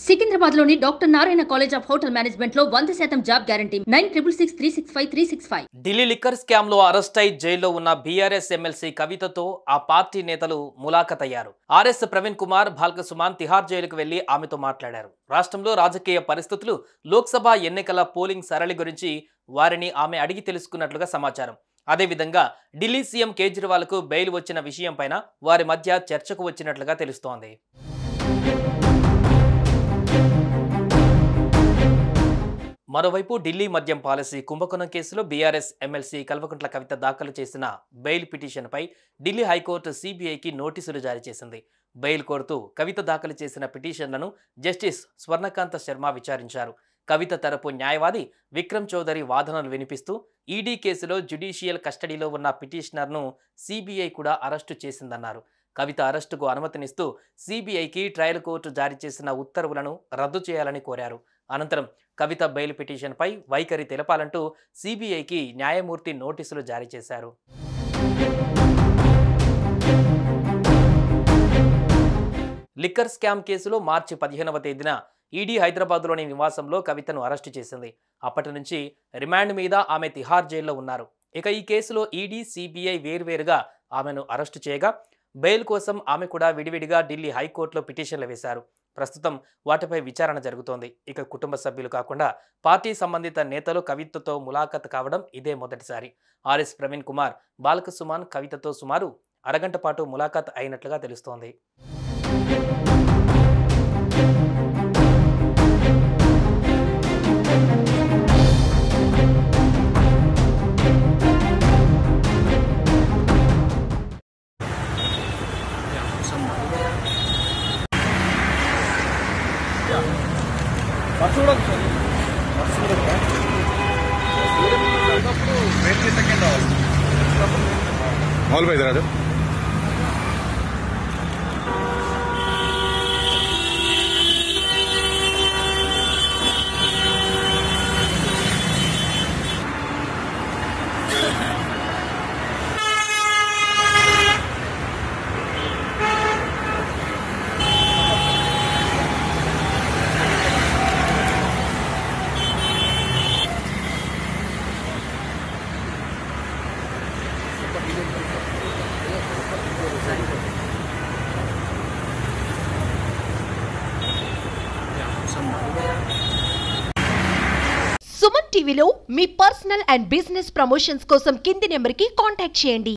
సికింద్రాబాద్లోని doctor Narayana college of hotel management లో 100% job guarantee 966365 Delhi liquor scam లో arrest అయి జైల్లో ఉన్న బీఆర్ఎస్ ఎమ్మెల్సీ కవితతో ఆ పార్టీ నేతలు ములాఖత్ అయ్యారు. ఆర్ఎస్ ప్రవీణ్ కుమార్, భాల్క సుమాన్ తిహార్ జైలుకు వెళ్లి ఆమెతో మాట్లాడారు. రాష్ట్రంలో రాజకీయ పరిస్థితులు, లోక్సభ ఎన్నికల పోలింగ్ సరళి గురించి వారిని ఆమె అడిగి తెలుసుకున్నట్లుగా సమాచారం. అదేవిధంగా ఢిల్లీ సీఎం కేజ్రీవాల్ కు బెయిల్ వచ్చిన విషయంపైన వారి మధ్య చర్చకు వచ్చినట్లుగా తెలుస్తోంది. మరోవైపు ఢిల్లీ మద్యం పాలసీ కుంభకోణం కేసులో బీఆర్ఎస్ ఎమ్మెల్సీ కల్వకుంట్ల కవిత దాఖలు చేసిన బెయిల్ పిటిషన్పై ఢిల్లీ హైకోర్టు సిబిఐకి నోటీసులు జారీ చేసింది. బెయిల్ కోరుతూ కవిత దాఖలు చేసిన పిటిషన్లను జస్టిస్ స్వర్ణకాంత శర్మ విచారించారు. కవిత తరపు న్యాయవాది విక్రమ్ చౌదరి వాదనలు వినిపిస్తూ ఈడీ కేసులో జ్యుడిషియల్ కస్టడీలో ఉన్న పిటిషనర్ను సిబిఐ కూడా అరెస్టు చేసిందన్నారు. కవిత అరెస్టుకు అనుమతినిస్తూ సిబిఐకి ట్రయల్ కోర్టు జారీ చేసిన ఉత్తర్వులను రద్దు చేయాలని కోరారు. అనంతరం కవిత బెయిల్ పిటిషన్పై వైఖరి తెలపాలంటూ సిబిఐకి న్యాయమూర్తి నోటీసులు జారీ చేశారు. లిక్కర్ స్కామ్ కేసులో మార్చి 15వ తేదీన ఈడీ హైదరాబాద్లోని నివాసంలో కవితను అరెస్టు చేసింది. అప్పటి నుంచి రిమాండ్ మీద ఆమె తిహార్ జైల్లో ఉన్నారు. ఇక ఈ కేసులో ఈడీ, సిబిఐ వేర్వేరుగా ఆమెను అరెస్టు చేయగా బెయిల్ కోసం ఆమె కూడా విడివిడిగా ఢిల్లీ హైకోర్టులో పిటిషన్లు వేశారు. ప్రస్తుతం వాటిపై విచారణ జరుగుతోంది. ఇక కుటుంబ సభ్యులు కాకుండా పార్టీ సంబంధిత నేతలు కవితతో ములాఖత్ కావడం ఇదే మొదటిసారి. ఆర్ఎస్ ప్రవీణ్ కుమార్, భాల్క సుమాన్ కవితతో సుమారు అరగంట పాటు ములాఖత్ అయినట్లుగా తెలుస్తోంది. हॉल में इधर आ जाओ. సుమన్ టీవీలో మీ పర్సనల్ అండ్ బిజినెస్ ప్రమోషన్స్ కోసం కింది నెంబర్కి కాంటాక్ట్ చేయండి.